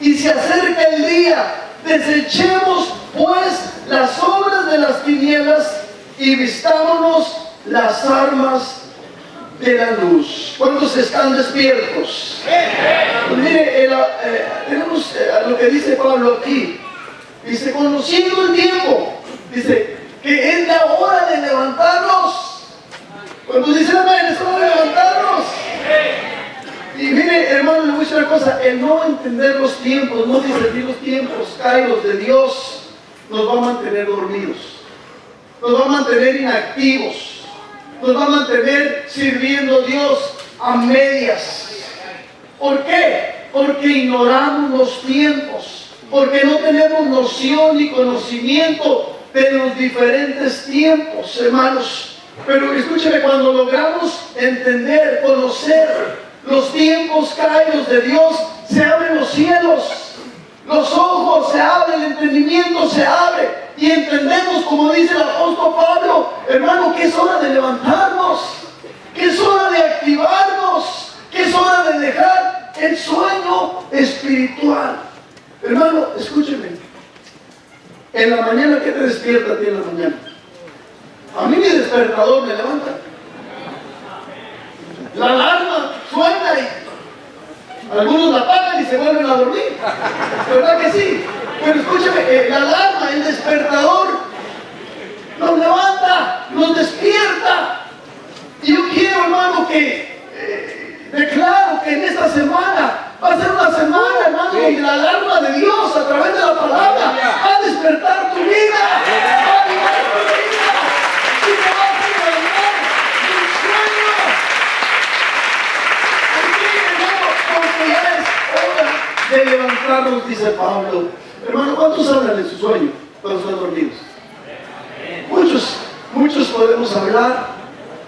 y se acerca el día. Desechemos pues las obras de las tinieblas y vistámonos las armas de la luz. ¿Cuántos están despiertos? Pues mire, tenemos lo que dice Pablo aquí. Dice, conociendo el tiempo, dice que es la hora de levantarnos. Cuando dice amén, es hora de levantarnos. Y mire, hermano, le voy a decir una cosa: el no entender los tiempos, no discernir los tiempos caídos de Dios, nos va a mantener dormidos, nos va a mantener inactivos, nos va a mantener sirviendo a Dios a medias. ¿Por qué? Porque ignoramos los tiempos, porque no tenemos noción ni conocimiento de los diferentes tiempos, hermanos. Pero escúcheme, cuando logramos entender, conocer los tiempos caídos de Dios, se abren los cielos, los ojos se abren, el entendimiento se abre y entendemos, como dice el apóstol Pablo, hermano, que es hora de levantarnos, que es hora de activarnos, que es hora de dejar el sueño espiritual. Hermano, escúcheme, en la mañana, ¿qué te despierta a ti en la mañana? A mí mi despertador me levanta. La alarma suena y algunos la apagan y se vuelven a dormir. ¿Verdad que sí? Pero escúcheme, la alarma, el despertador nos levanta, nos despierta. Y yo quiero, hermano, que declaro que en esta semana va a ser una semana, hermano, donde la alarma de Dios a través de la palabra va a despertar tu vida, va a animar tu vida y te va a hacer levantar un sueño. Porque ya es hora de levantarnos, dice Pablo. Hermano, ¿cuántos hablan de su sueño cuando están dormidos? Muchos podemos hablar,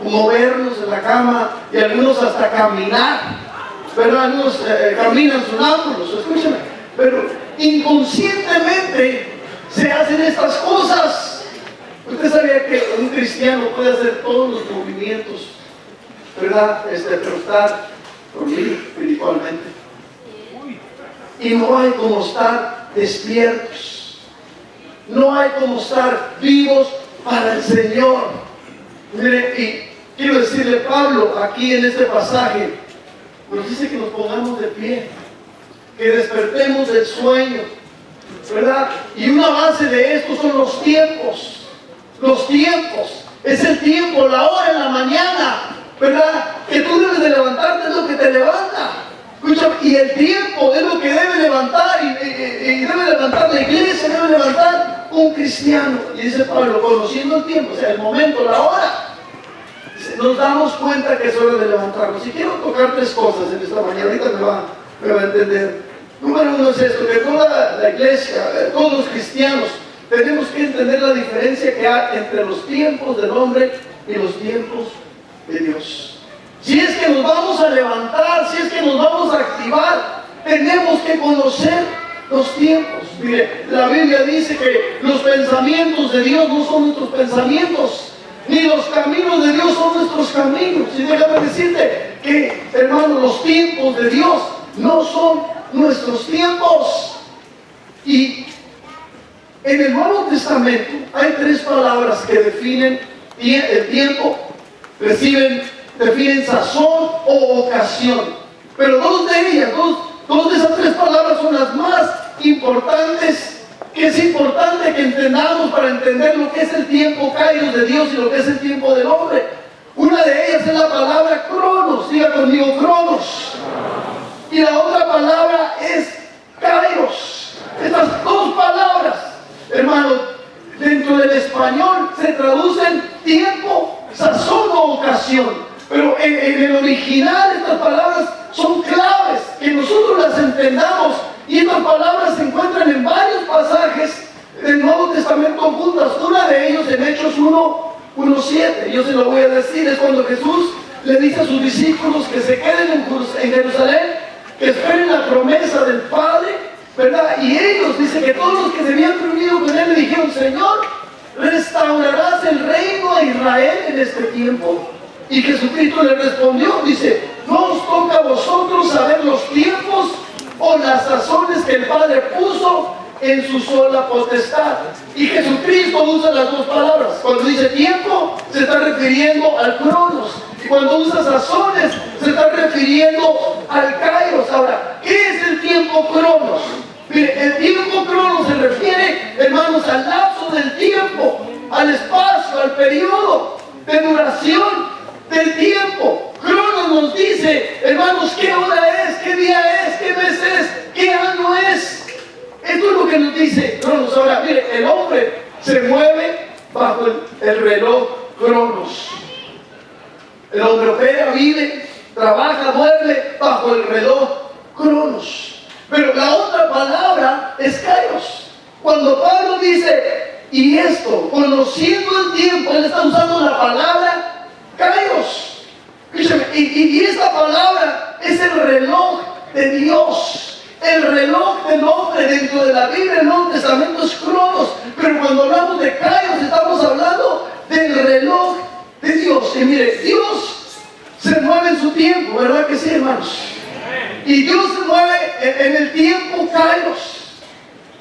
movernos en la cama y algunos hasta caminar, ¿verdad? Algunos caminan sonámbulos, escúchame, pero inconscientemente se hacen estas cosas. Usted sabía que un cristiano puede hacer todos los movimientos, ¿verdad? Pero estar dormido espiritualmente. Y no hay como estar despiertos, no hay como estar vivos para el Señor. Mire, y quiero decirle, Pablo aquí en este pasaje nos dice que nos pongamos de pie, que despertemos del sueño, ¿verdad? Y una base de esto son los tiempos. Los tiempos, es el tiempo, la hora en la mañana, ¿verdad? Que tú debes de levantarte, es lo que te levanta. Escucha, y el tiempo es lo que debe levantar, y debe levantar la iglesia, debe levantar un cristiano. Y dice Pablo, conociendo el tiempo, o sea, el momento, la hora, nos damos cuenta que es hora de levantarnos. Y quiero tocar tres cosas en esta mañana, ahorita me va a entender. Número uno es esto, que toda la iglesia, todos los cristianos, tenemos que entender la diferencia que hay entre los tiempos del hombre y los tiempos de Dios. Si es que nos vamos a levantar, si es que nos vamos a activar, tenemos que conocer los tiempos. Mire, la Biblia dice que los pensamientos de Dios no son nuestros pensamientos, ni los caminos de Dios son nuestros caminos. Y déjame decirte que, hermano, los tiempos de Dios no son nuestros tiempos. Y en el Nuevo Testamento hay tres palabras que definen el tiempo, definen sazón o ocasión. Pero dos de ellas, dos de esas tres palabras son las más importantes, que es importante que entendamos para entender lo que es el tiempo caído de Dios y lo que es el tiempo del hombre. Una de ellas es la palabra cronos, diga conmigo cronos. Y la otra palabra es kairos. Estas dos palabras, hermano, dentro del español se traducen tiempo, sazón o ocasión. Pero en el original estas palabras son claves, que nosotros las entendamos. Y estas palabras se encuentran en varios pasajes del Nuevo Testamento juntas. Una de ellos en Hechos 1:7. Yo se lo voy a decir, es cuando Jesús le dice a sus discípulos que se queden en Jerusalén, que esperen la promesa del Padre, ¿verdad? Y ellos, dice que todos los que se habían reunido con él le dijeron, Señor, ¿restaurarás el reino a Israel en este tiempo? Y Jesucristo le respondió, dice, no os toca a vosotros saber los tiempos o las sazones que el Padre puso en su sola potestad. Y Jesucristo usa las dos palabras. Cuando dice tiempo, se está refiriendo al cronos. Y cuando usa sazones, se está refiriendo al kairos. Ahora, ¿qué es el tiempo cronos? Mire, el tiempo cronos se refiere, hermanos, al lapso del tiempo, al espacio, al periodo de duración del tiempo. Cronos nos dice, hermanos, qué hora es, qué día es, qué mes es, qué año es. Esto es lo que nos dice Cronos. Ahora, mire, el hombre se mueve bajo el reloj Cronos. El hombre opera, vive, trabaja, duerme bajo el reloj Cronos. Pero la otra palabra es Kairos. Cuando Pablo dice, y esto, conociendo el tiempo, él está usando la palabra Kairos. Y esta palabra es el reloj de Dios. El reloj del hombre dentro de la Biblia, el Nuevo Testamento es Cronos. Pero cuando hablamos de Kairos, estamos hablando del reloj de Dios. Y mire, Dios se mueve en su tiempo, ¿verdad que sí, hermanos? Y Dios se mueve en el tiempo Kairos.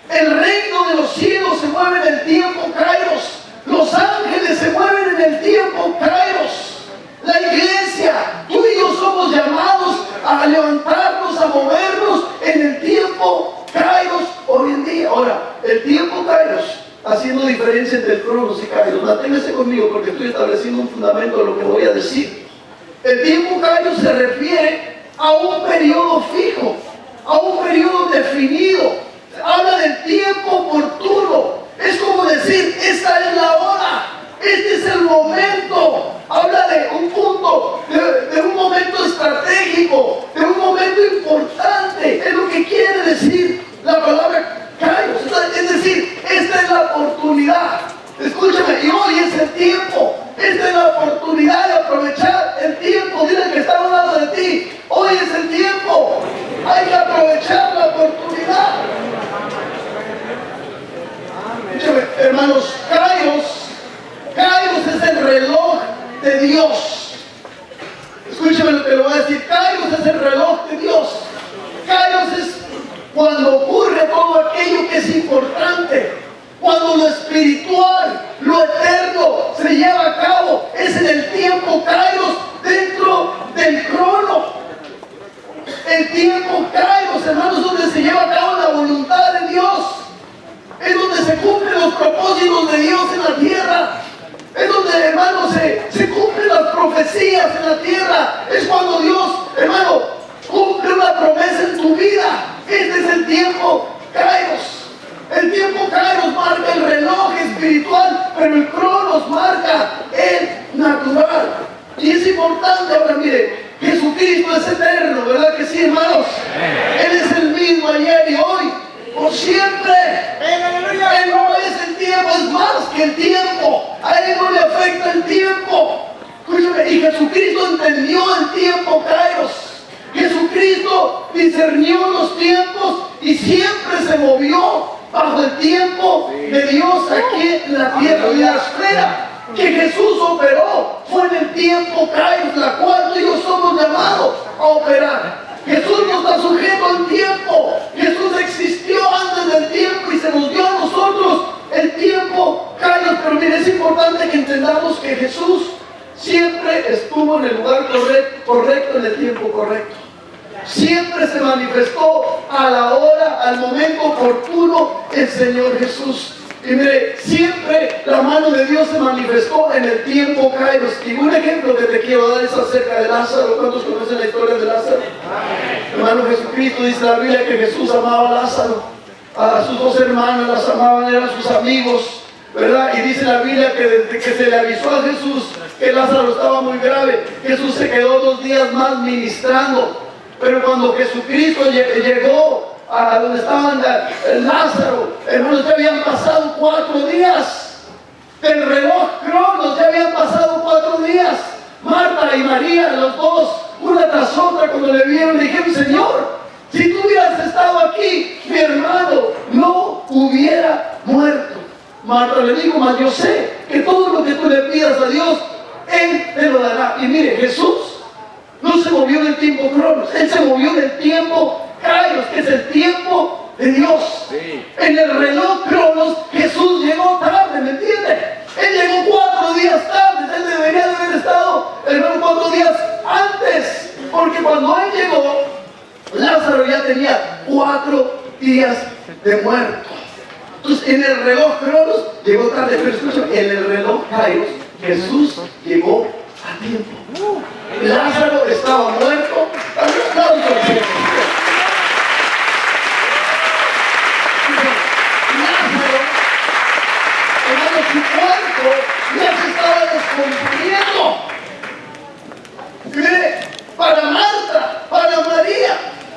El reino de los cielos se mueve en el tiempo Kairos. Los ángeles se mueven en el tiempo Kairos. La iglesia, tú y yo somos llamados a levantarnos, a movernos en el tiempo Kairos hoy en día. Ahora, el tiempo Kairos, haciendo diferencia entre el Cronos y Kairos, manténgase conmigo porque estoy estableciendo un fundamento de lo que voy a decir. El tiempo Kairos se refiere a un periodo fijo, a un periodo definido. Habla del tiempo oportuno. Es como decir, esta es la hora, este es el momento. Habla de un punto, de un momento estratégico, de un momento importante. Es lo que quiere decir la palabra Kairos. Es decir, esta es la oportunidad. Escúchame, y hoy es el tiempo. Esta es la oportunidad de aprovechar el tiempo. Dile al que está a un lado de ti, hoy es el tiempo. Hay que aprovechar la oportunidad. Escúchame, hermanos, Kairos es el reloj de Dios. Escúchame lo que le voy a decir. Kairos es el reloj de Dios. Kairos es cuando ocurre todo aquello que es importante. Cuando lo espiritual, lo eterno se lleva a cabo. Es en el tiempo Kairos dentro del crono. El tiempo Kairos, hermanos, donde se lleva a cabo la voluntad de Dios. Es donde se cumplen los propósitos de Dios en la tierra. Es donde, hermanos, se cumplen las profecías en la tierra. Es cuando Dios, hermano, cumple una promesa en tu vida. Este es el tiempo Kairos. El tiempo Kairos marca el reloj espiritual, pero el Cronos marca el natural. Y es importante, ahora mire, Jesucristo es eterno, ¿verdad que sí, hermanos? Él es el mismo ayer y hoy, por siempre. Él no es el tiempo, es más que el tiempo. A Él no le afecta el tiempo. Escúchame, y Jesucristo entendió el tiempo Kairos. Jesucristo discernió los tiempos y siempre se movió bajo el tiempo de Dios aquí en la tierra. Y la esfera que Jesús operó fue en el tiempo Kairos, la cual tú y yo somos llamados a operar. Jesús no está sujeto al tiempo. Jesús existió antes del tiempo y se nos dio a nosotros el tiempo Kairos. Pero mire, es importante que entendamos que Jesús siempre estuvo en el lugar correcto en el tiempo correcto. Siempre se manifestó a la hora, al momento oportuno el Señor Jesús. Y mire, siempre la mano de Dios se manifestó en el tiempo Kairos. Y un ejemplo que te quiero dar es acerca de Lázaro. ¿Cuántos conocen la historia de Lázaro? Hermano, Jesucristo dice la Biblia que Jesús amaba a Lázaro. A sus dos hermanas las amaban, eran sus amigos, ¿verdad? Y dice la Biblia que desde que se le avisó a Jesús que Lázaro estaba muy grave, Jesús se quedó 2 días más ministrando. Pero cuando Jesucristo llegó a donde estaban Lázaro, hermanos, ya habían pasado 4 días. Del reloj Cronos ya habían pasado 4 días. Marta y María, los dos, una tras otra, cuando le vieron, le dijeron: Señor, si tú hubieras estado aquí, mi hermano no hubiera muerto. Marta le dijo: mas yo sé que todo lo que tú le pidas a Dios, Él te lo dará. Y mire, Jesús no se movió en el tiempo Cronos, Él se movió en el tiempo Kairos, que es el tiempo de Dios. Sí. En el reloj Cronos, Jesús llegó tarde, ¿me entiende? Él llegó 4 días tarde. Él debería de haber estado, hermano, 4 días antes. Porque cuando él llegó, Lázaro ya tenía 4 días de muerto. Entonces, en el reloj Cronos llegó tarde. Pero escúchame, en el reloj Kairos, Jesús llegó a tiempo. Lázaro estaba muerto. Lázaro, hermano, su cuerpo ya se estaba descomponiendo. Y mire, para Marta, para María,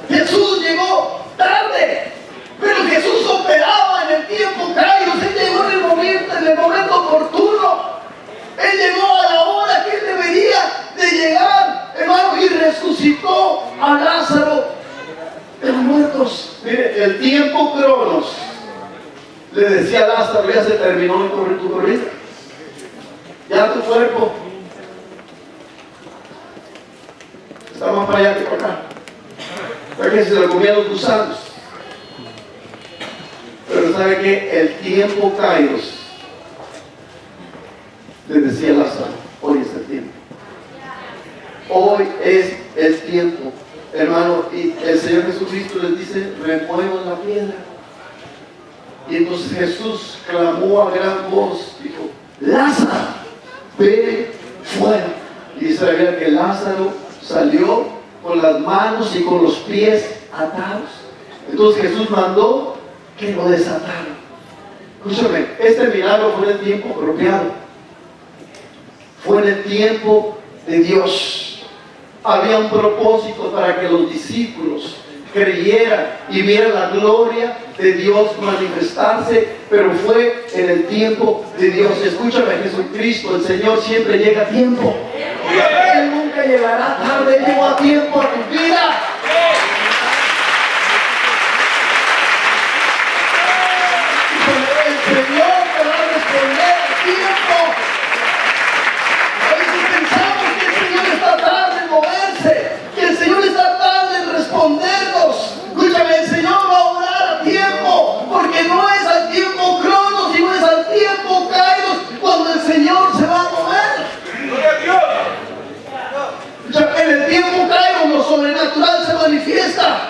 Jesús llegó tarde. Pero Jesús operaba en el tiempo Kairos. Él llegó en el momento oportuno. Él llegó a la hora que él debería de llegar, hermano, y resucitó a Lázaro de los muertos. Mire, el tiempo Cronos le decía a Lázaro: ya se terminó tu corrida. Ya tu cuerpo está más para allá que para acá. Para que se lo comían los gusanos. Pero ¿sabe qué? El tiempo Kairos le decía a Lázaro: hoy es el tiempo. Hoy es el tiempo, hermano. Y el Señor Jesucristo les dice: remuevan la piedra. Y entonces Jesús clamó a gran voz, dijo: Lázaro, ve fuera. Y dice la Biblia que Lázaro salió con las manos y con los pies atados. Entonces Jesús mandó que lo desataran. Escúchame, este milagro fue en el tiempo apropiado. Fue en el tiempo de Dios. Había un propósito para que los discípulos creyeran y vieran la gloria de Dios manifestarse, pero fue en el tiempo de Dios. Escúchame, Jesucristo, el Señor siempre llega a tiempo. Él nunca llegará tarde. Él llegó a tiempo a tu vida. El Señor te va a responder a tiempo. A veces pensamos que el Señor está tarde en moverse, que el Señor está tarde en respondernos. Escúchame, el Señor va a obrar a tiempo, porque no es al tiempo Cronos, sino es al tiempo Kairos, cuando el Señor se va a mover. ¡Gloria a Dios! En el tiempo Kairos lo sobrenatural se manifiesta.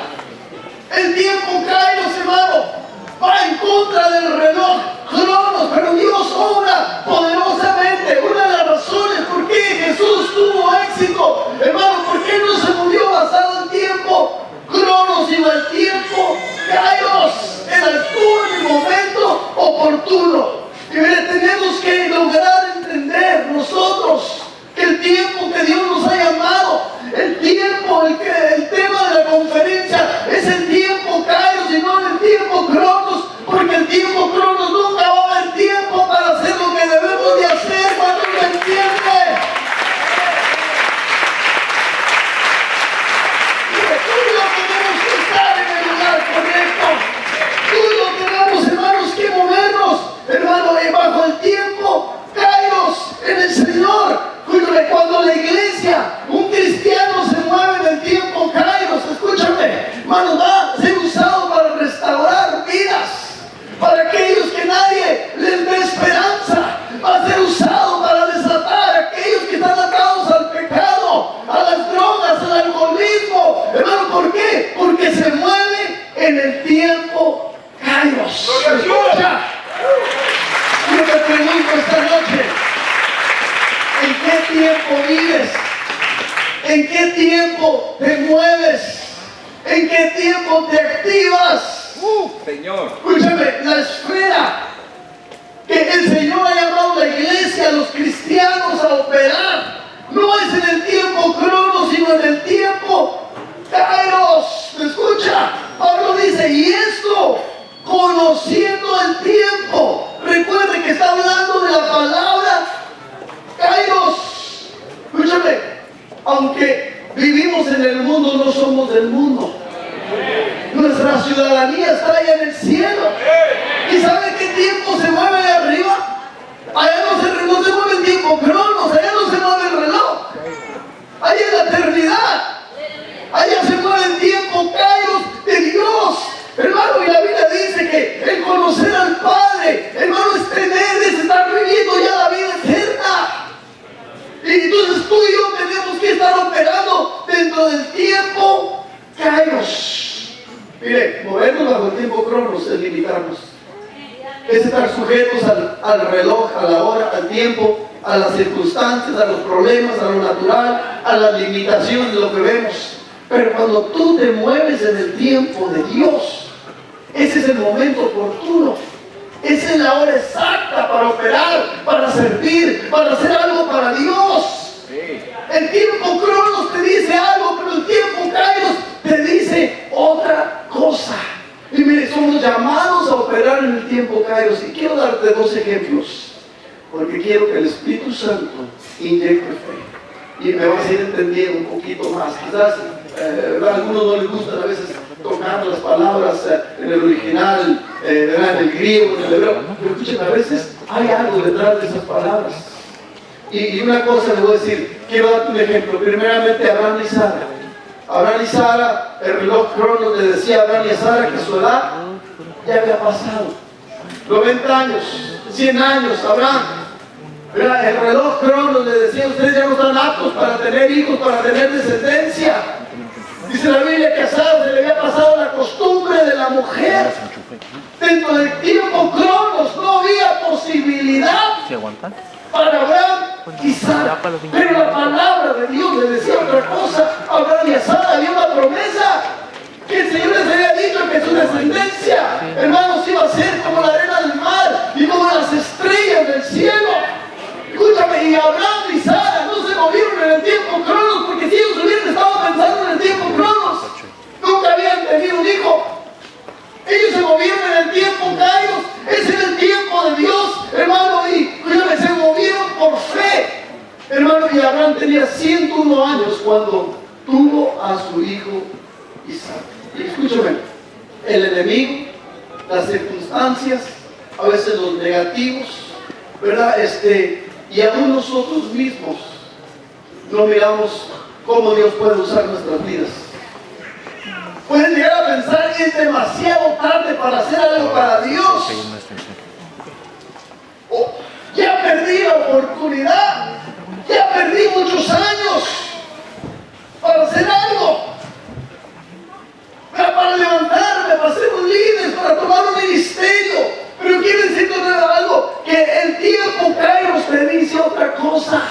El tiempo Kairos, hermano, va en contra del reloj Cronos, pero Dios obra poderosamente. Una de las razones por qué Jesús tuvo éxito, hermano, ¿por qué no se murió basado en tiempo Cronos, sino el tiempo Kairos? Él actuó en el momento oportuno. Y mire, tenemos que lograr entender nosotros que el tiempo que Dios nos ha llamado, el tiempo, el tema de la conferencia es el tiempo Kairos y no el tiempo Cronos, porque el tiempo Cronos nunca va a haber tiempo para hacer lo que debemos de hacer cuando uno entiende. Tú y yo tenemos que estar en el lugar correcto. Tú y yo tenemos, hermanos, que movernos, hermano, bajo el tiempo Kairos en el Señor. Cuando la iglesia, un cristiano se mueve en el tiempo Kairos, escúchame, hermano, va a ser usado para restaurar vidas, para aquellos que nadie les dé esperanza, va a ser usado para desatar a aquellos que están atados al pecado, a las drogas, al alcoholismo. Hermano, ¿por qué? Porque se mueve en el tiempo Kairos. Escucha, yo te pregunto esta noche: ¿en qué tiempo vives? ¿En qué tiempo te mueves? ¿En qué tiempo te activas? Señor. Escúchame, la esfera que el Señor ha llamado a la iglesia, a los cristianos a operar, no es en el tiempo Cronos, sino en el tiempo Kairos. ¿Me escucha? Pablo dice: y esto conociendo el tiempo. Recuerde que está hablando de la palabra Kairos. Escúchame, aunque vivimos en el mundo, no somos del mundo. Nuestra ciudadanía está allá en el cielo. ¿Y sabe qué tiempo se mueve de arriba? Allá no se mueve el tiempo Cronos, allá no se mueve el reloj. Allá en la eternidad, allá se mueve el tiempo Kairos, Mire, movernos bajo el tiempo cronos es limitarnos. Es estar sujetos al reloj, a la hora, al tiempo, a las circunstancias, a los problemas, a lo natural, a las limitaciones de lo que vemos. Pero cuando tú te mueves en el tiempo de Dios, ese es el momento oportuno. Esa es la hora exacta para operar, para servir, para hacer algo para Dios. El tiempo cronos te dice algo, pero el tiempo kairos te dice otra cosa. Y mire, somos llamados a operar en el tiempo kairos. Y quiero darte dos ejemplos, porque quiero que el Espíritu Santo inyecte fe. Y me vas a ir entendiendo un poquito más. Quizás a algunos no les gustan a veces tocar las palabras en el original, en el griego, en el hebreo. Pero escuchen, a veces hay algo detrás de esas palabras. Y una cosa les voy a decir, quiero darte un ejemplo. Primeramente, Abraham y Sara. Abraham y Sara, el reloj cronos le decía a Abraham y a Sara que su edad ya había pasado. 90 años, 100 años, Abraham. El reloj cronos le decía, ustedes ya no están aptos para tener hijos, para tener descendencia. Dice la Biblia que a Sara se le había pasado la costumbre de la mujer. Dentro del tiempo cronos no había posibilidad para Abraham y Sara. Pero la palabra de Dios le decía otra cosa a Abraham y a Sara. Había una promesa que el Señor les había dicho que su descendencia, hermanos, iba a ser como la arena del mar y como las estrellas del cielo. Escúchame, y Abraham y Sara no se movieron en el tiempo cronos, porque si ellos hubieran estado pensando en el tiempo cronos, nunca habían tenido un hijo. Ellos se movieron en el tiempo kairos. Ese es el tiempo de Dios, hermano, y escúchame, se movieron por fe. Hermano, y Abraham tenía 101 años cuando tuvo a su hijo Isaac. Y escúchame, el enemigo, las circunstancias, a veces los negativos, ¿verdad? Y aún nosotros mismos no miramos cómo Dios puede usar nuestras vidas. Pueden llegar a pensar que es demasiado tarde para hacer algo para Dios. Oh, ya perdí la oportunidad, ya perdí muchos años para hacer algo, para levantarme, para ser un líder, para tomar un ministerio. Pero quiero decirte algo, que el tiempo kairos te dice otra cosa.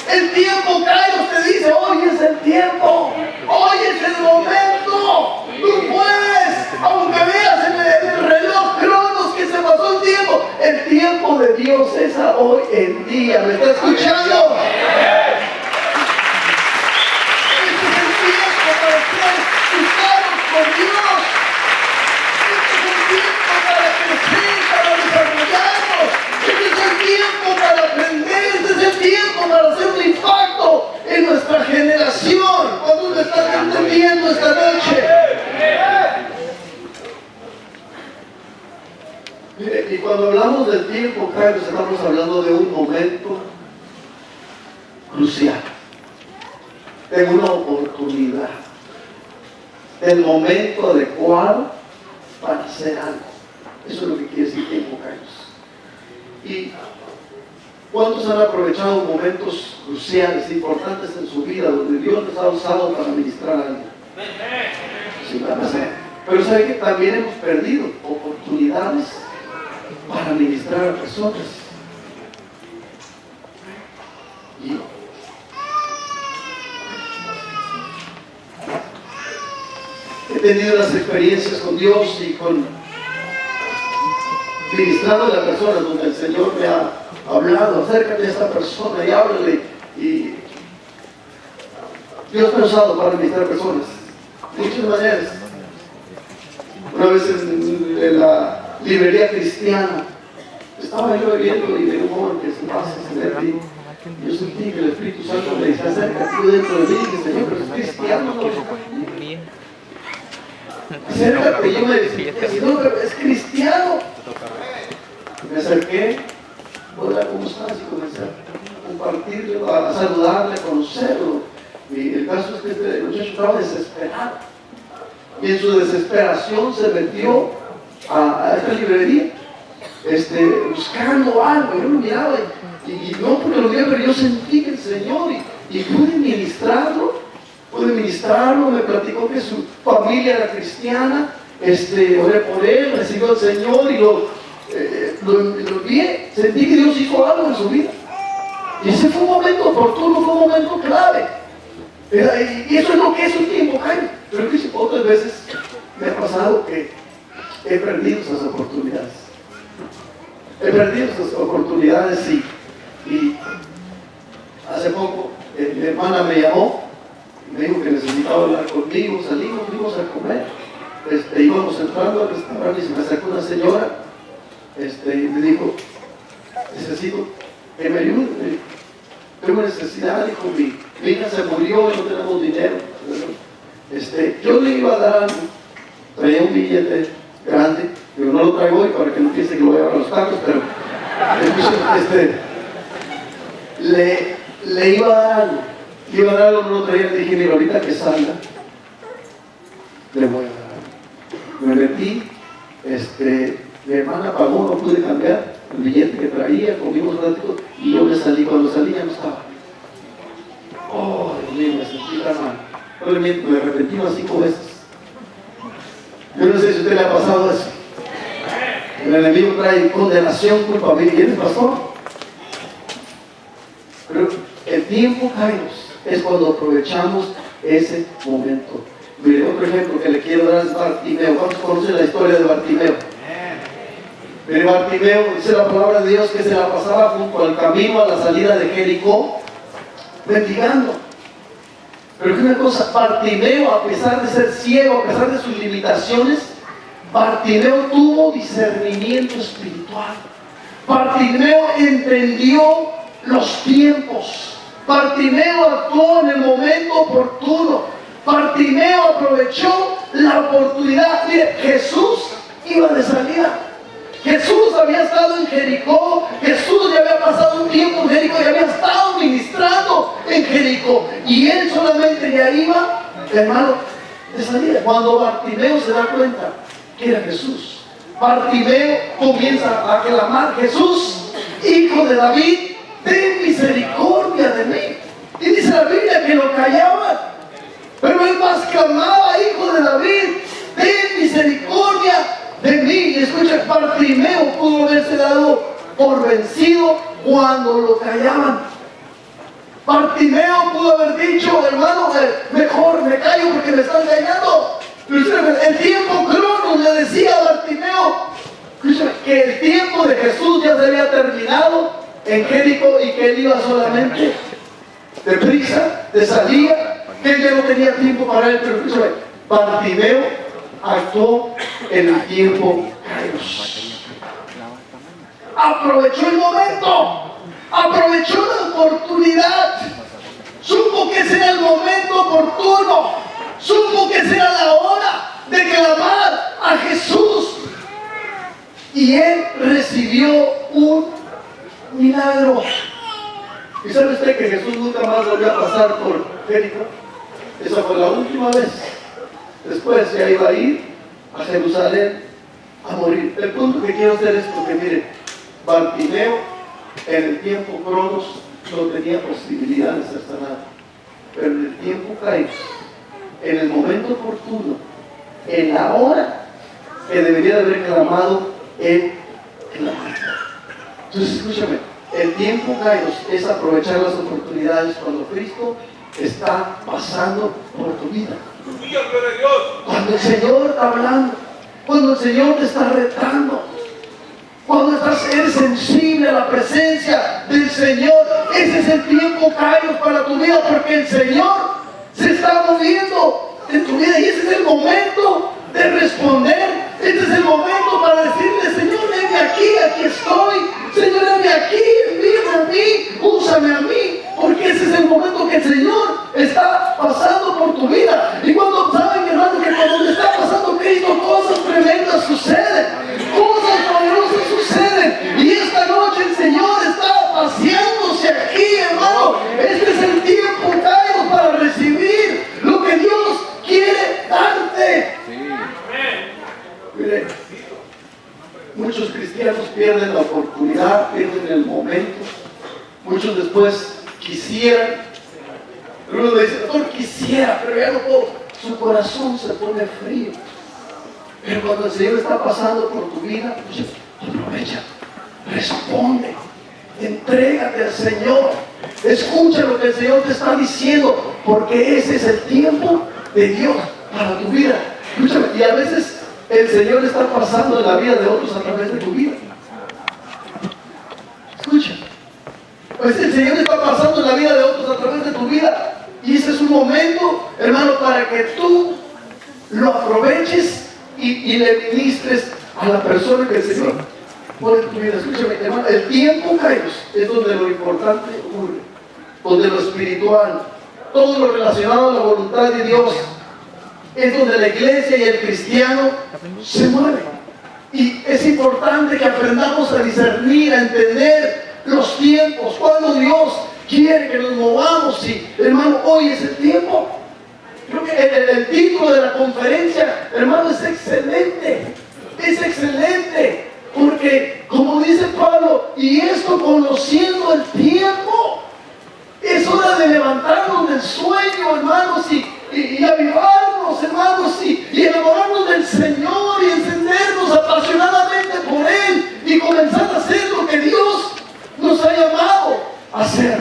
El tiempo kairos te dice, hoy es el tiempo, hoy es el momento. Tú puedes, aunque veas en el reloj cronos que se pasó el tiempo de Dios es hoy en día. ¿Me está escuchando? Este es el tiempo para ser usados por Dios. Este es el tiempo para crecer, para desarrollarnos. Este es el tiempo para aprender. Este es el tiempo para hacer un impacto en nuestra generación. ¿Cuántos me están entendiendo esta noche? Mire, y cuando hablamos del tiempo, Carlos, estamos hablando de un momento crucial, de una oportunidad, del momento adecuado para hacer algo. Eso es lo que quiere decir tiempo, Carlos. ¿Y cuántos han aprovechado momentos cruciales, importantes en su vida, donde Dios les ha usado para ministrar a alguien? Sí, pero sabe que también hemos perdido oportunidades para ministrar a personas. Y he tenido las experiencias con Dios y con ministrando a las personas donde el Señor me ha hablado, acércate a esta persona y háblale. Y Dios me ha usado para ministrar a personas de muchas maneras. Una vez en la librería cristiana estaba yo viendo y me dijo, joven, que se pasa, se ve. Yo sentí que el Espíritu Santo me decía, acércate dentro de mí, y dije, Señor, pero es cristiano, ¿no? Acércate, yo me decía, Señor, pero es cristiano. Me acerqué, hola, ¿cómo estás? Y comencé a compartirlo, a saludarle, a conocerlo. Y el caso es que este muchacho estaba desesperado. Y en su desesperación se metió a esta librería, buscando algo. Yo lo miraba y no porque lo vi, pero yo sentí que el Señor, y pude ministrarlo pude ministrarlo, me platicó que su familia era cristiana, oré por él, recibió al Señor y lo envié. Sentí que Dios hizo algo en su vida. Y ese fue un momento oportuno, fue un momento clave. Y eso es lo que es un tiempo, Jaime. Pero que otras veces me ha pasado que he perdido esas oportunidades. He perdido esas oportunidades y hace poco mi hermana me llamó, me dijo que necesitaba hablar conmigo, salimos, fuimos a comer. Íbamos entrando al restaurante y se me acercó una señora y me dijo, necesito que me ayude. Me dijo, tengo necesidad, dijo, mi hija se murió y no tenemos dinero. Yo le iba a dar algo, traía un billete grande, yo no lo traigo hoy para que no piense que lo voy a llevar a los tacos, pero le iba a dar algo. Le iba a dar algo, no lo traía, le dije, mira, ahorita que salga, le voy a dar algo. Me metí, mi hermana pagó, no pude cambiar el billete que traía, comimos un ratito y yo me salí. Cuando salí ya no estaba. Oh, Dios mío, me sentí tan mal. Probablemente me arrepentí unas 5 veces. Yo no sé si a usted le ha pasado eso. El enemigo trae condenación, culpa a mí. ¿Quién es pastor? Pero el tiempo, Kairos, es cuando aprovechamos ese momento. Mire, otro ejemplo que le quiero dar es Bartimeo. ¿Cuántos conocen la historia de Bartimeo? Mire, Bartimeo, dice la palabra de Dios que se la pasaba junto al camino a la salida de Jericó, mendigando. Pero que una cosa, Bartimeo, a pesar de ser ciego, a pesar de sus limitaciones, Bartimeo tuvo discernimiento espiritual. Bartimeo entendió los tiempos. Bartimeo actuó en el momento oportuno. Bartimeo aprovechó la oportunidad. Mire, Jesús iba de salida. Jesús había estado en Jericó, Jesús ya había pasado un tiempo en Jericó, ya había estado ministrando en Jericó, y él solamente ya iba, hermano, de salida. Cuando Bartimeo se da cuenta que era Jesús, Bartimeo comienza a clamar, Jesús, hijo de David, ten misericordia de mí. Y dice la Biblia que lo callaban, pero él más clamaba, hijo de David, ten misericordia de mí. Y escucha, Bartimeo pudo haberse dado por vencido cuando lo callaban. Bartimeo pudo haber dicho, hermano, mejor me callo porque me están engañando. El tiempo cronos le decía a Bartimeo, escucha, que el tiempo de Jesús ya se había terminado en Jericó y que él iba solamente deprisa, de salida, que él ya no tenía tiempo para él. Pero escúchame, Bartimeo actuó en el tiempo Kairos. Aprovechó el momento, aprovechó la oportunidad, supo que ese era el momento oportuno, supo que esa era la hora de clamar a Jesús, y él recibió un milagro. ¿Y sabe usted que Jesús nunca más volvió a pasar por Jericó? Esa fue la última vez. Después ya iba a ir a Jerusalén a morir. El punto que quiero hacer es porque, mire, Bartimeo en el tiempo cronos no tenía posibilidad de ser sanado, pero en el tiempo Kairos, en el momento oportuno, en la hora que debería de haber clamado, él clamó. Entonces escúchame, el tiempo Kairos es aprovechar las oportunidades cuando Cristo está pasando por tu vida. Cuando el Señor está hablando, cuando el Señor te está retando, cuando eres sensible a la presencia del Señor, ese es el tiempo Kairos para tu vida, porque el Señor se está moviendo en tu vida y ese es el momento de responder. Este es el momento para decirle, Señor, venme aquí, aquí estoy. Señor, venme aquí, envíame a mí, úsame a mí, porque ese es el momento que el Señor está pasando por tu vida. Y cuando saben, hermano, que cuando te está pasando Cristo, cosas tremendas suceden, cosas poderosas suceden. Y esta noche el Señor está paseándose aquí, hermano. Este es el tiempo, Kairos, para recibir lo que Dios quiere darte. Mire, muchos cristianos pierden la oportunidad, pierden el momento. Muchos después quisieran Uno le dice, doctor, quisiera, pero ya no puedo. Su corazón se pone frío. Pero cuando el Señor está pasando por tu vida, pues aprovecha, responde, entrégate al Señor, escucha lo que el Señor te está diciendo, porque ese es el tiempo de Dios para tu vida. Escúchame, y a veces el Señor está pasando en la vida de otros a través de tu vida. Escucha, pues el Señor está pasando en la vida de otros a través de tu vida, y ese es un momento, hermano, para que tú lo aproveches y le ministres a la persona que el Señor pone en tu vida. Escúchame, hermano, el tiempo, Kairos, es donde lo importante ocurre, donde lo espiritual, todo lo relacionado a la voluntad de Dios, es donde la iglesia y el cristiano se mueven. Y es importante que aprendamos a discernir, a entender los tiempos, cuando Dios quiere que nos movamos. Y, hermano, hoy es el tiempo. Creo que el título de la conferencia, hermano, es excelente, porque como dice Pablo, y esto conociendo el tiempo, es hora de levantarnos del sueño, hermanos, y avivarnos, hermanos, y enamorarnos del Señor, y encendernos apasionadamente por Él, y comenzar a hacer lo que Dios nos ha llamado a hacer.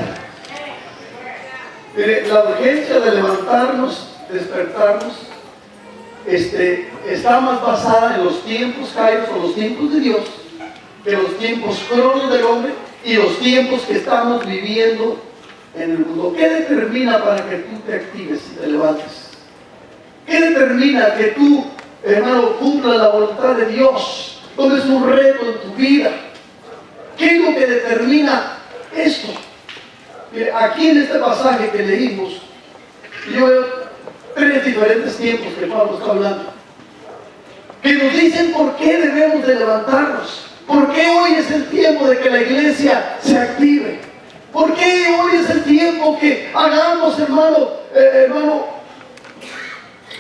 La urgencia de levantarnos, despertarnos, está más basada en los tiempos caídos o los tiempos de Dios, que los tiempos cronos del hombre y los tiempos que estamos viviendo en el mundo. ¿Qué determina para que tú te actives y te levantes? ¿Qué determina que tú, hermano, cumplas la voluntad de Dios? ¿Dónde es un reto en tu vida? ¿Qué es lo que determina esto? Aquí en este pasaje que leímos, yo veo tres diferentes tiempos que Pablo está hablando, que nos dicen por qué debemos de levantarnos, por qué hoy es el tiempo de que la iglesia se active, por qué hoy es el tiempo que hagamos, hermano,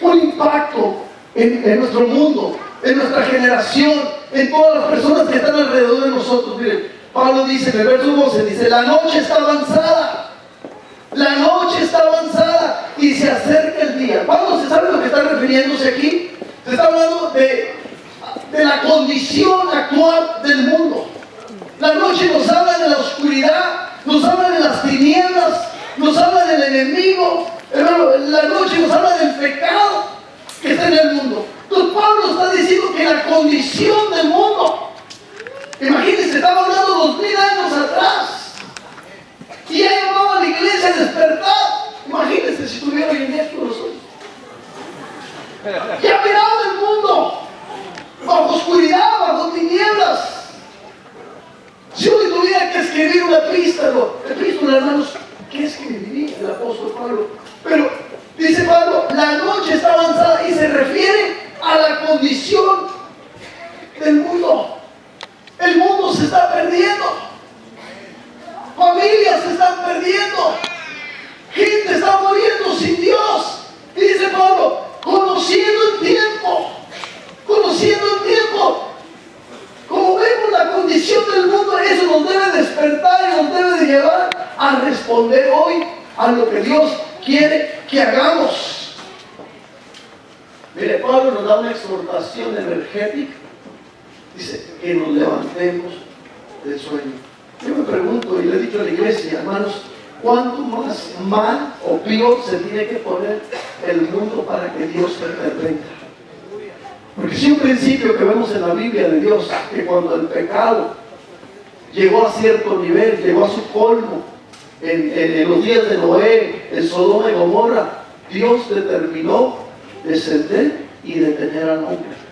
un impacto en nuestro mundo, en nuestra generación, en todas las personas que están alrededor de nosotros. Miren, Pablo dice en el verso 12, dice, la noche está avanzada. La noche está avanzada y se acerca el día. Pablo, ¿se sabe a lo que está refiriéndose aquí? Se está hablando de la condición actual del mundo. La noche nos habla de la oscuridad, nos habla de las tinieblas, nos habla del enemigo. Hermano, la noche nos habla del pecado que está en el mundo. Entonces Pablo está diciendo que la condición del mundo, imagínense, estaba hablando 2000 años atrás, y ha llamado a la iglesia a despertar. Imagínense si tuviera hoy en día todos los ojos. Y ha mirado el mundo bajo oscuridad, bajo tinieblas. Si hoy tuviera que escribir una epístola, hermanos, ¿qué escribiría el apóstol Pablo? Pero dice Pablo, la noche está avanzada, y se refiere a la condición del mundo. El mundo se está perdiendo. Familias se están perdiendo. Gente está muriendo sin Dios. Y dice Pablo, conociendo el tiempo, como vemos la condición del mundo, eso nos debe despertar y nos debe de llevar a responder hoy a lo que Dios quiere que hagamos. Mire, Pablo nos da una exhortación energética. Dice que nos levantemos del sueño. Yo me pregunto, y le he dicho a la iglesia, hermanos, ¿cuánto más mal o peor se tiene que poner el mundo para que Dios se intervenga? Porque si un principio que vemos en la Biblia de Dios, que cuando el pecado llegó a cierto nivel, llegó a su colmo, en los días de Noé, en Sodoma y Gomorra, Dios determinó descender y detener al hombre.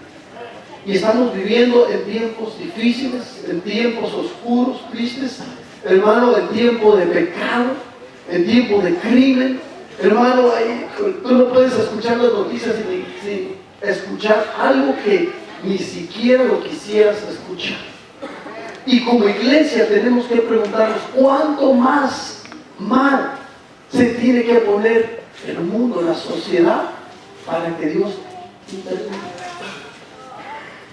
Y estamos viviendo en tiempos difíciles, en tiempos oscuros, tristes, hermano, en tiempo de pecado, en tiempo de crimen. Hermano, tú no puedes escuchar las noticias sin escuchar algo que ni siquiera lo quisieras escuchar. Y como iglesia tenemos que preguntarnos, ¿cuánto más mal se tiene que poner el mundo, la sociedad, para que Dios intervenga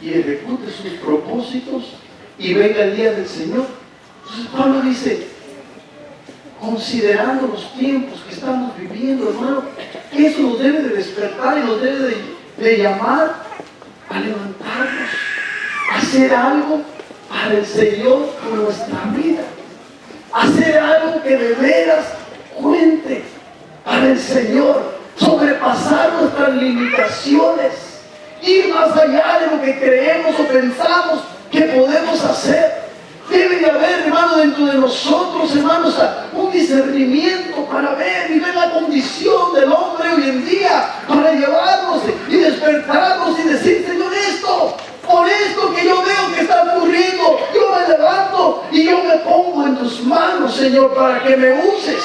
y ejecute sus propósitos y venga el día del Señor? Entonces Pablo dice, considerando los tiempos que estamos viviendo, hermano. Eso nos debe de despertar y nos debe de llamar a levantarnos, a hacer algo para el Señor con nuestra vida, hacer algo que de veras cuente para el Señor, sobrepasar nuestras limitaciones, ir más allá de lo que creemos o pensamos que podemos hacer. Debe de haber, hermano, dentro de nosotros, hermanos, un discernimiento para ver y ver la condición del hombre hoy en día, para llevarnos y despertarnos y decir: Señor, esto, por esto que yo veo que está ocurriendo, yo me levanto y yo me pongo en tus manos, Señor, para que me uses.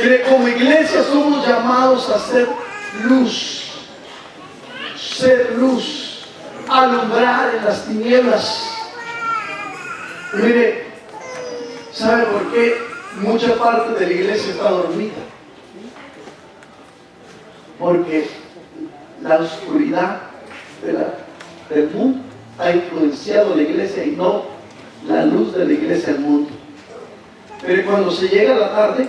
Mire, como iglesia somos llamados a ser luz, alumbrar en las tinieblas. Mire, ¿sabe por qué mucha parte de la iglesia está dormida? Porque la oscuridad del mundo ha influenciado a la iglesia y no la luz de la iglesia al mundo. Pero cuando se llega la tarde,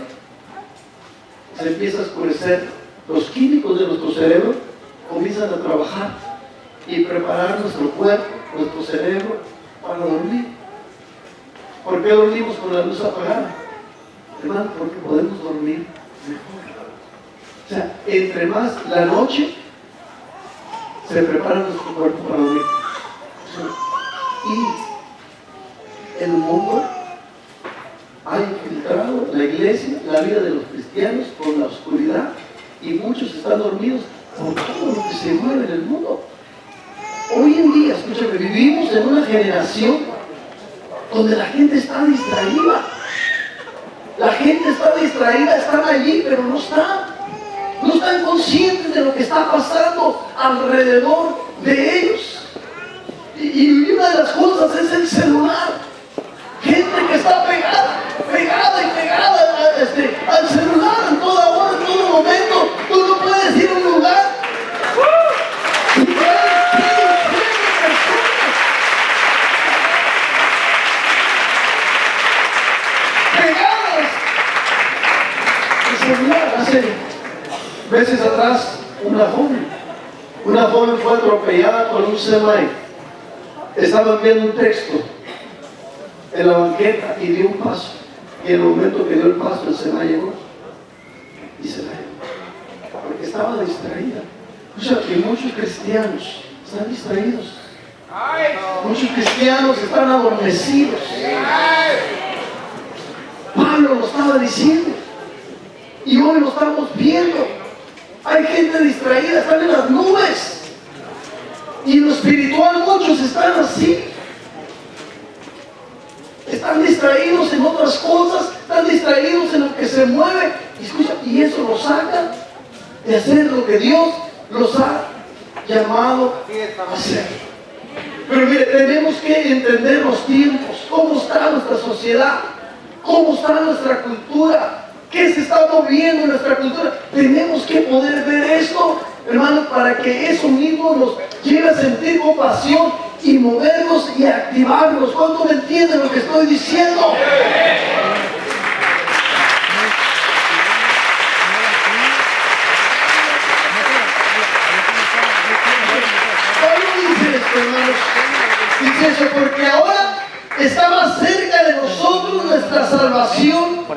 se empieza a oscurecer, los químicos de nuestro cerebro comienzan a trabajar y preparar nuestro cuerpo, nuestro cerebro para dormir. ¿Por qué dormimos con la luz apagada? Hermano, porque podemos dormir mejor. O sea, entre más la noche se prepara nuestro cuerpo para dormir. Y el mundo ha infiltrado la iglesia, la vida de los cristianos con la oscuridad, y muchos están dormidos por todo lo que se mueve en el mundo. Hoy en día, escúchame, vivimos en una generación donde la gente está distraída. La gente está distraída, están allí, pero no están conscientes de lo que está pasando alrededor de ellos. Y una de las cosas es el celular. Gente que está pegada al celular en toda hora, en todo momento. Tú no puedes ir a un lugar. Hace meses atrás, una joven fue atropellada por un semi. Estaban viendo un texto en la banqueta y dio un paso. Y en el momento que dio el paso, el semi llegó y se la llevó, porque estaba distraída. O sea, que muchos cristianos están distraídos. Muchos cristianos están adormecidos. Pablo lo estaba diciendo. Y hoy lo estamos viendo. Hay gente distraída, están en las nubes. Y en lo espiritual muchos están así. Están distraídos en otras cosas, están distraídos en lo que se mueve. Y escucha, y eso los saca de hacer lo que Dios los ha llamado a hacer. Pero mire, tenemos que entender los tiempos, cómo está nuestra sociedad, cómo está nuestra cultura. ¿Qué se está moviendo en nuestra cultura? Tenemos que poder ver esto, hermano, para que eso mismo nos lleve a sentir compasión y movernos y activarnos. ¿Cuánto me entienden lo que estoy diciendo? Pablo dice esto, hermanos. Dice eso porque ahora está más cerca de nosotros nuestra salvación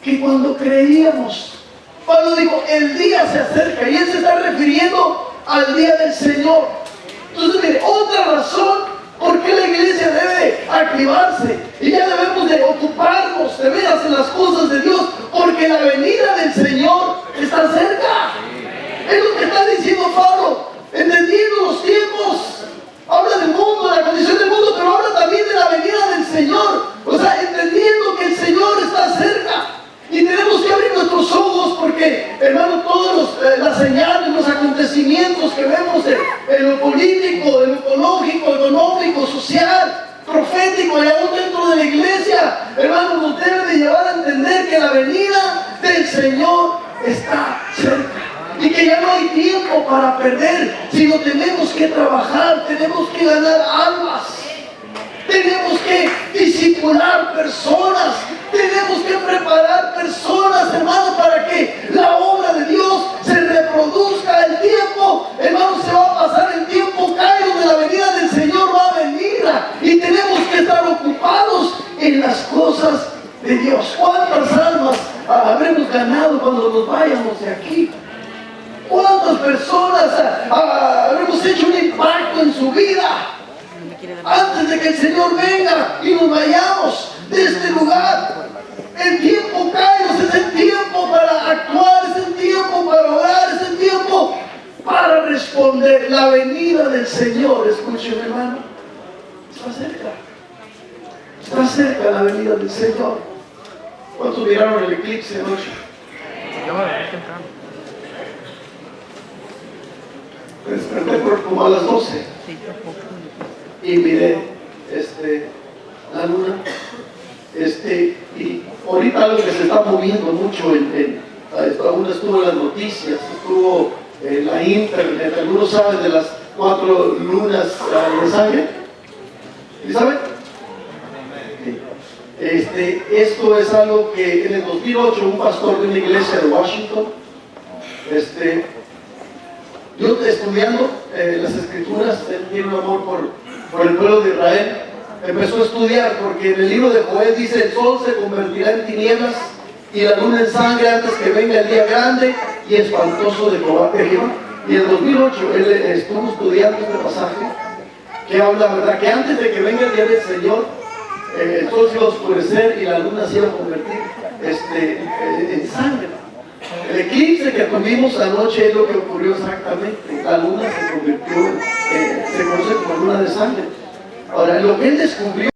que cuando creíamos. Pablo dijo, el día se acerca, y él se está refiriendo al día del Señor. Entonces, mire, otra razón por qué la iglesia debe activarse y ya debemos de ocuparnos de veras en las cosas de Dios, porque la venida del Señor está cerca. Es lo que está diciendo Pablo, entendiendo los tiempos. Habla del mundo, de la condición del mundo, pero habla también de la venida del Señor. O sea, entendiendo que el Señor está cerca. Y tenemos que abrir nuestros ojos porque, hermano, todas las señales, los acontecimientos que vemos en lo político, en lo económico, social, profético y aún dentro de la iglesia, hermano, nos debe de llevar a entender que la venida del Señor está cerca. Y que ya no hay tiempo para perder, sino tenemos que trabajar, tenemos que ganar almas. Tenemos que discipular personas, tenemos tenemos que preparar personas, hermano, para que la obra de Dios se reproduzca. El tiempo, hermano, se va a pasar el tiempo, Kairos de la venida del Señor va a venir, y tenemos que estar ocupados en las cosas de Dios. ¿Cuántas almas habremos ganado cuando nos vayamos de aquí? ¿Cuántas personas habremos hecho un impacto en su vida antes de que el Señor venga y nos vayamos de este lugar? El tiempo, Kairos, es el tiempo para actuar, es el tiempo para orar, es el tiempo para responder. La venida del Señor, escúcheme, hermano, está cerca. Está cerca la venida del Señor. ¿Cuántos miraron el eclipse anoche? Me desperté como a las 12 y miré la luna, y ahorita algo que se está moviendo mucho aún estuvo en las noticias, estuvo en la internet. ¿Algunos saben de las 4 lunas de sangre? ¿Sí saben? Esto es algo que en el 2008 un pastor de una iglesia de Washington, yo estudiando las escrituras, él tiene un amor por el pueblo de Israel, empezó a estudiar, porque en el libro de Joel dice: el sol se convertirá en tinieblas y la luna en sangre antes que venga el día grande y espantoso de Jehová. Y en el 2008 él estuvo estudiando este pasaje que habla, ¿verdad?, que antes de que venga el día del Señor, el sol se iba a oscurecer y la luna se iba a convertir en sangre. El eclipse que tuvimos anoche es lo que ocurrió exactamente. La luna se convirtió, se conoce como luna de sangre. Ahora, lo que él descubrió